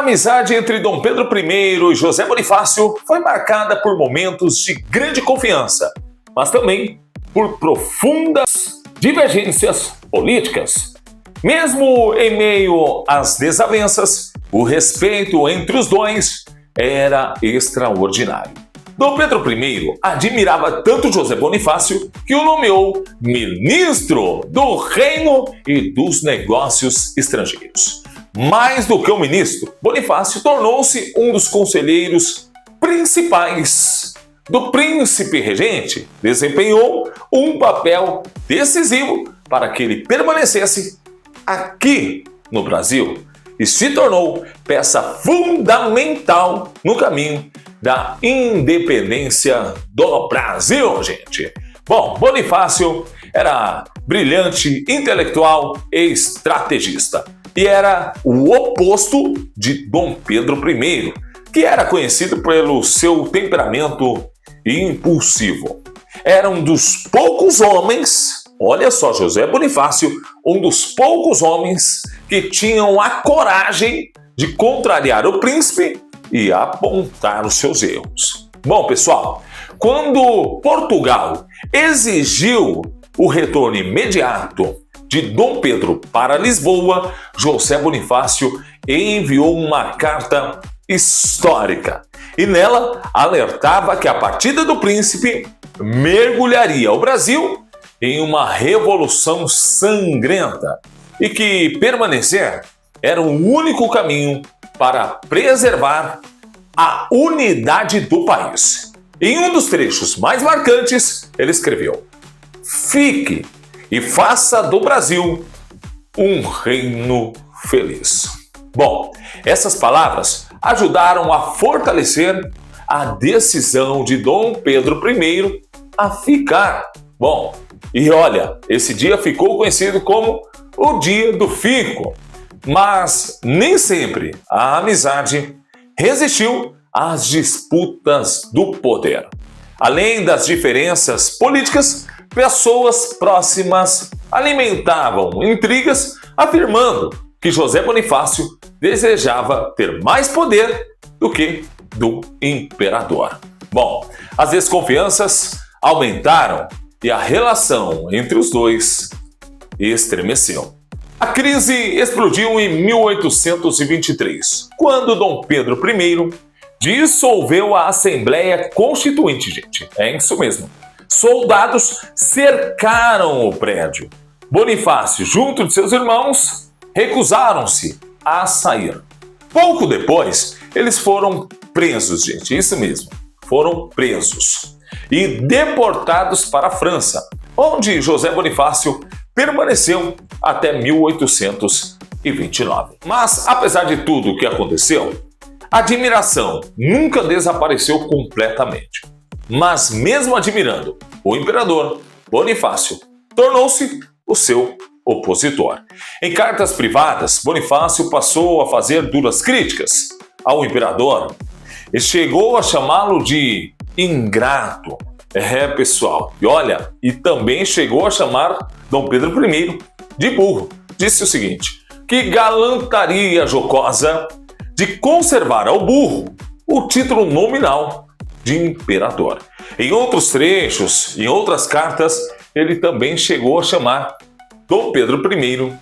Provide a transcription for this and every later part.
amizade entre Dom Pedro I e José Bonifácio foi marcada por momentos de grande confiança, mas também por profundas divergências políticas. Mesmo em meio às desavenças, o respeito entre os dois era extraordinário. Dom Pedro I admirava tanto José Bonifácio que o nomeou ministro do Reino e dos Negócios Estrangeiros. Mais do que um ministro, Bonifácio tornou-se um dos conselheiros principais do príncipe regente. Desempenhou um papel decisivo para que ele permanecesse aqui no Brasil e se tornou peça fundamental no caminho da independência do Brasil, gente. Bom, Bonifácio era brilhante, intelectual e estrategista e era o oposto de Dom Pedro I, que era conhecido pelo seu temperamento impulsivo. Era um dos poucos homens, olha só, José Bonifácio, um dos poucos homens que tinham a coragem de contrariar o príncipe e apontar os seus erros. Bom, pessoal, quando Portugal exigiu o retorno imediato de Dom Pedro para Lisboa, José Bonifácio enviou uma carta histórica e nela alertava que a partida do príncipe mergulharia o Brasil em uma revolução sangrenta e que permanecer era o único caminho para preservar a unidade do país. Em um dos trechos mais marcantes, ele escreveu: "Fique e faça do Brasil um reino feliz." Bom, essas palavras ajudaram a fortalecer a decisão de Dom Pedro I a ficar. Bom, e olha, esse dia ficou conhecido como o Dia do Fico. Mas nem sempre a amizade resistiu às disputas do poder. Além das diferenças políticas, pessoas próximas alimentavam intrigas, afirmando que José Bonifácio desejava ter mais poder do que do imperador. Bom, as desconfianças aumentaram e a relação entre os dois estremeceu. A crise explodiu em 1823, quando Dom Pedro I dissolveu a Assembleia Constituinte, gente. É isso mesmo. Soldados cercaram o prédio. Bonifácio, junto de seus irmãos, recusaram-se a sair. Pouco depois, eles foram presos, gente. Isso mesmo. Foram presos e deportados para a França, onde José Bonifácio permaneceu até 1829. Mas, apesar de tudo o que aconteceu, a admiração nunca desapareceu completamente. Mas, mesmo admirando o imperador, Bonifácio tornou-se o seu opositor. Em cartas privadas, Bonifácio passou a fazer duras críticas ao imperador e chegou a chamá-lo de ingrato. Pessoal, e olha, e também chegou a chamar Dom Pedro I de burro. Disse o seguinte: que galantaria jocosa de conservar ao burro o título nominal de imperador. Em outros trechos, em outras cartas, ele também chegou a chamar Dom Pedro I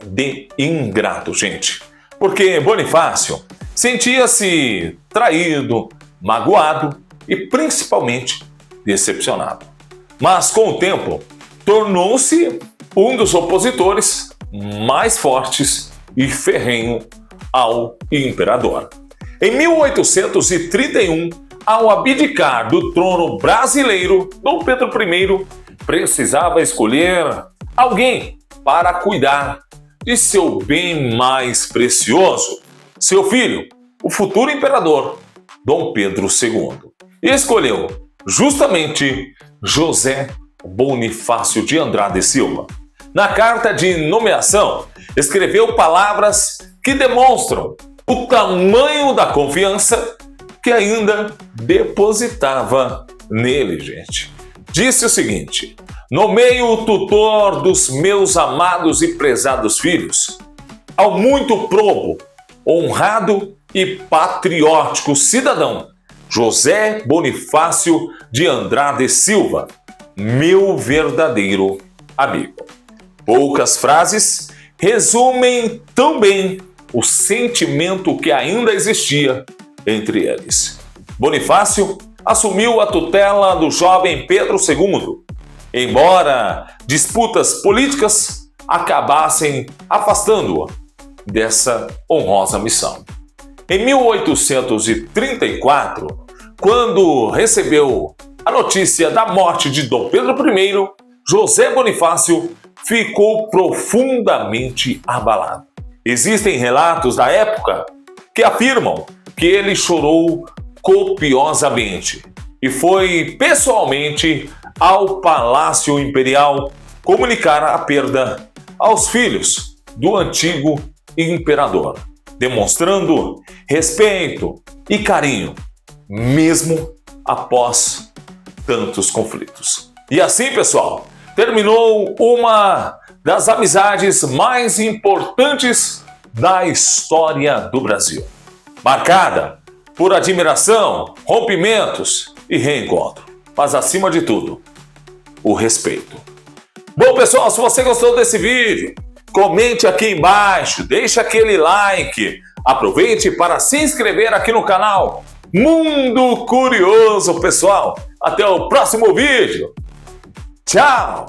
de ingrato, gente. Porque Bonifácio sentia-se traído, magoado e principalmente decepcionado. Mas com o tempo, tornou-se um dos opositores mais fortes e ferrenho ao imperador. Em 1831, ao abdicar do trono brasileiro, Dom Pedro I precisava escolher alguém para cuidar de seu bem mais precioso, seu filho, o futuro imperador, Dom Pedro II. E escolheu justamente José Bonifácio de Andrade e Silva. Na carta de nomeação, escreveu palavras que demonstram o tamanho da confiança que ainda depositava nele, gente. Disse o seguinte: nomeio o tutor dos meus amados e prezados filhos, ao muito probo, honrado e patriótico cidadão, José Bonifácio de Andrade Silva, meu verdadeiro amigo. Poucas frases resumem tão bem o sentimento que ainda existia entre eles. Bonifácio assumiu a tutela do jovem Pedro II, embora disputas políticas acabassem afastando-o dessa honrosa missão. Em 1834, quando recebeu a notícia da morte de Dom Pedro I, José Bonifácio ficou profundamente abalado. Existem relatos da época que afirmam que ele chorou copiosamente e foi pessoalmente ao Palácio Imperial comunicar a perda aos filhos do antigo imperador, demonstrando respeito e carinho, mesmo após tantos conflitos. E assim, pessoal, terminou uma das amizades mais importantes da história do Brasil, marcada por admiração, rompimentos e reencontro, mas acima de tudo, o respeito. Bom, pessoal, se você gostou desse vídeo, comente aqui embaixo, deixe aquele like, aproveite para se inscrever aqui no canal Mundo Curioso, pessoal. Até o próximo vídeo. Tchau!